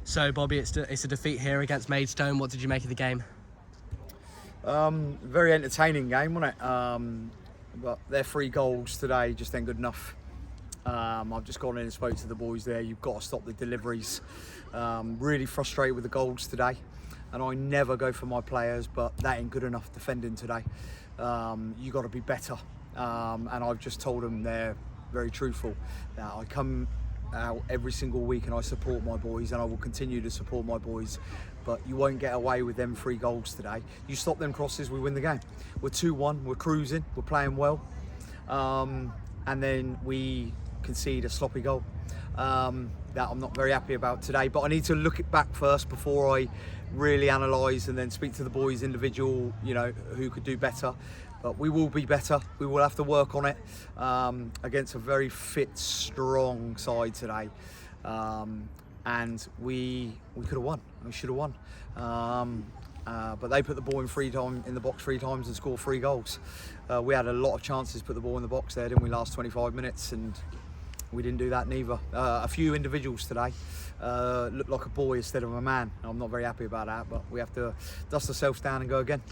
So, Bobby, it's a defeat here against Maidstone. What did you make of the game? Very entertaining game, wasn't it? But their 3 goals today just ain't good enough. I've just gone in and spoke to the boys there. You've got to stop the deliveries. Really frustrated with the goals today. And I never go for my players, but that ain't good enough defending today. You got to be better. And I've just told them they're very truthful. Now, I come out every single week and I support my boys, and I will continue to support my boys, but you won't get away with them 3 goals today. You stop them crosses, we win the game. We're 2-1, we're cruising, we're playing well, and then we concede a sloppy goal that I'm not very happy about today. But I need to look it back first before I really analyse and then speak to the boys individual, who could do better. But we will be better. We will have to work on it against a very fit, strong side today. And we could have won. We should have won. But they put the ball in the box 3 times and scored 3 goals. We had a lot of chances to put the ball in the box there, didn't we, last 25 minutes? And we didn't do that neither. A few individuals today looked like a boy instead of a man. I'm not very happy about that, but we have to dust ourselves down and go again.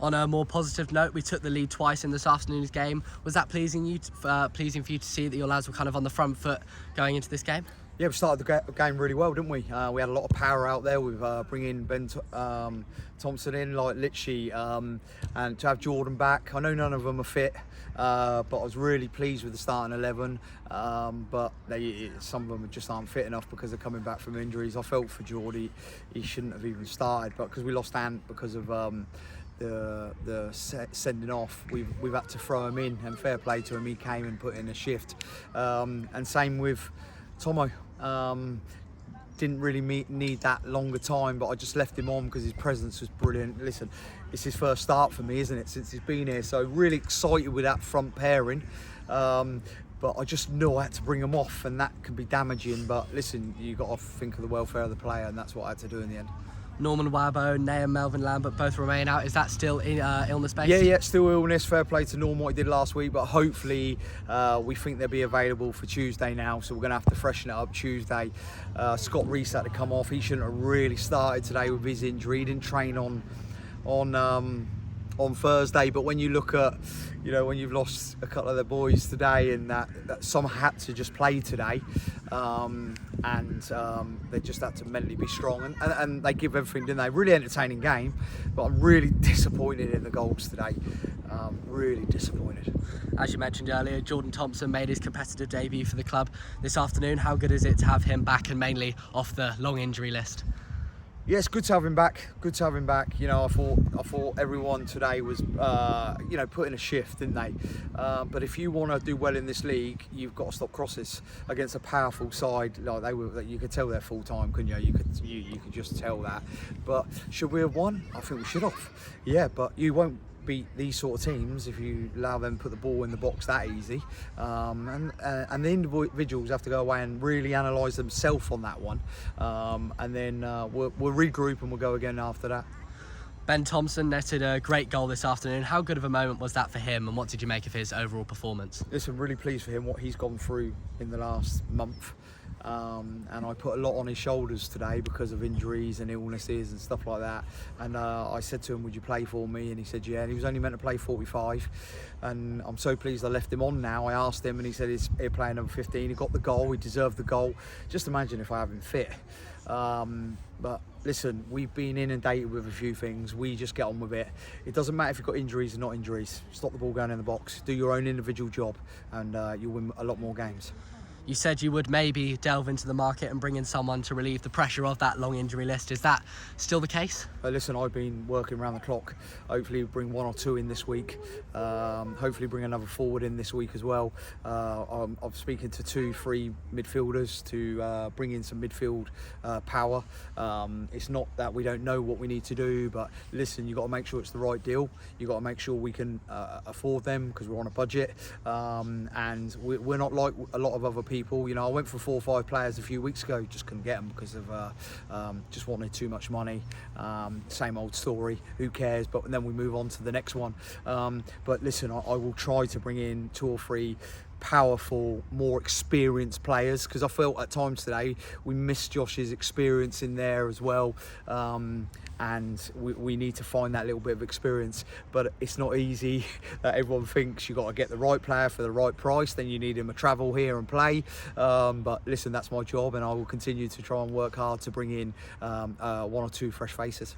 On a more positive note, we took the lead twice in this afternoon's game. Was that pleasing for you to see that your lads were kind of on the front foot going into this game? Yeah, we started the game really well, didn't we? We had a lot of power out there with bringing Ben Thompson in, like literally, and to have Jordan back. I know none of them are fit, but I was really pleased with the starting 11. But some of them just aren't fit enough because they're coming back from injuries. I felt for Geordie, he shouldn't have even started, but because we lost Ant because of the sending off, we've had to throw him in, and fair play to him, he came and put in a shift. And same with Tomo. Didn't really need that longer time, but I just left him on because his presence was brilliant. Listen, it's his first start for me, isn't it, since he's been here, so really excited with that front pairing. But I just know I had to bring him off, and that can be damaging. But listen, you've got to think of the welfare of the player, and that's what I had to do in the end. Norman Wabo, Nahum, Melvin Lambert both remain out. Is that still illness based? Yeah, still illness. Fair play to Norman, what he did last week, but hopefully we think they'll be available for Tuesday now, so we're going to have to freshen it up Tuesday. Scott Reese had to come off. He shouldn't have really started today with his injury. He didn't train on Thursday, but when you look at, when you've lost a couple of the boys today, and that some had to just play today, and they just had to mentally be strong, and they give everything, didn't they? Really entertaining game, but I'm really disappointed in the goals today. Really disappointed. As you mentioned earlier, Jordan Thompson made his competitive debut for the club this afternoon. How good is it to have him back and mainly off the long injury list? Yeah, it's good to have him back. Good to have him back. I thought everyone today was, put in a shift, didn't they? But if you want to do well in this league, you've got to stop crosses against a powerful side like they were. You could tell they're full time, couldn't you? You could just tell that. But should we have won? I think we should have. Yeah, but you won't beat these sort of teams if you allow them to put the ball in the box that easy, and the individuals have to go away and really analyse themselves on that one, and then we'll regroup and we'll go again after that. Ben Thompson netted a great goal this afternoon. How good of a moment was that for him, and what did you make of his overall performance? Listen, really pleased for him, what he's gone through in the last month. And I put a lot on his shoulders today because of injuries and illnesses and stuff like that, and I said to him, would you play for me? And he said yeah, and he was only meant to play 45, and I'm so pleased I left him on now. I asked him and he said he's playing number 15. He got the goal, he deserved the goal. Just imagine if I have him fit. But listen, we've been inundated with a few things. We just get on with it. It doesn't matter if you've got injuries or not injuries. Stop the ball going in the box, do your own individual job, and you'll win a lot more games. You said you would maybe delve into the market and bring in someone to relieve the pressure of that long injury list. Is that still the case? Listen, I've been working around the clock. Hopefully bring 1 or 2 in this week. Hopefully bring another forward in this week as well. I'm speaking to 2-3 midfielders to bring in some midfield power. It's not that we don't know what we need to do, but listen, you've got to make sure it's the right deal. You've got to make sure we can afford them because we're on a budget, and we're not like a lot of other people. I went for 4 or 5 players a few weeks ago, just couldn't get them because of just wanted too much money. Same old story, who cares? But then we move on to the next one. But listen, I will try to bring in 2 or 3 powerful, more experienced players, because I felt at times today we missed Josh's experience in there as well. And we need to find that little bit of experience, but it's not easy. That everyone thinks you got to get the right player for the right price, then you need him to travel here and play. But listen, that's my job, and I will continue to try and work hard to bring in 1 or 2 fresh faces.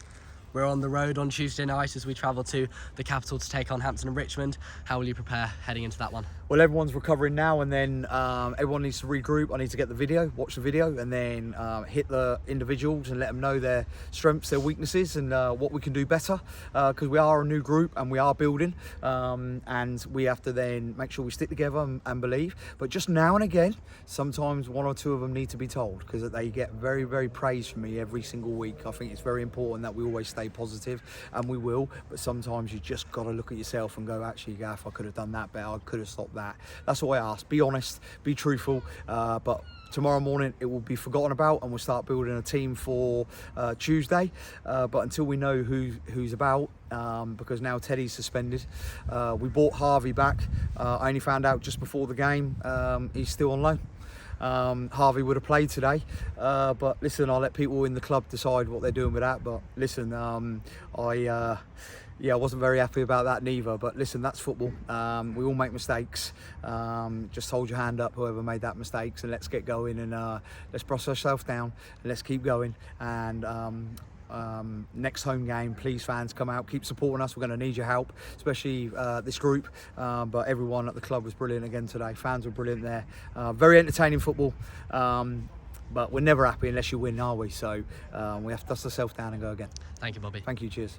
We're on the road on Tuesday night as we travel to the capital to take on Hampton and Richmond. How will you prepare heading into that one? Well, everyone's recovering now, and then everyone needs to regroup. I need to get the video, watch the video, and then hit the individuals and let them know their strengths, their weaknesses, and what we can do better, because we are a new group and we are building, and we have to then make sure we stick together and believe. But just now and again, sometimes 1 or 2 of them need to be told, because they get very, very praised from me every single week. I think it's very important that we always stay positive, and we will, but sometimes you just got to look at yourself and go, actually, Gaff, I could have done that better, I could have stopped that. That's all I ask. Be honest, be truthful, but tomorrow morning it will be forgotten about, and we'll start building a team for Tuesday. But until we know who's about, because now Teddy's suspended, we bought Harvey back. I only found out just before the game he's still on loan. Harvey would have played today, but listen, I'll let people in the club decide what they're doing with that. But listen, I wasn't very happy about that neither. But listen, that's football. We all make mistakes. Just hold your hand up, whoever made that mistakes, and let's get going, and let's brush ourselves down and let's keep going. And next home game, please, fans, come out, keep supporting us. We're going to need your help, especially this group, but everyone at the club was brilliant again today. Fans were brilliant there. Very entertaining football, but we're never happy unless you win, are we? So we have to dust ourselves down and go again. Thank you, Bobby. Thank you, cheers.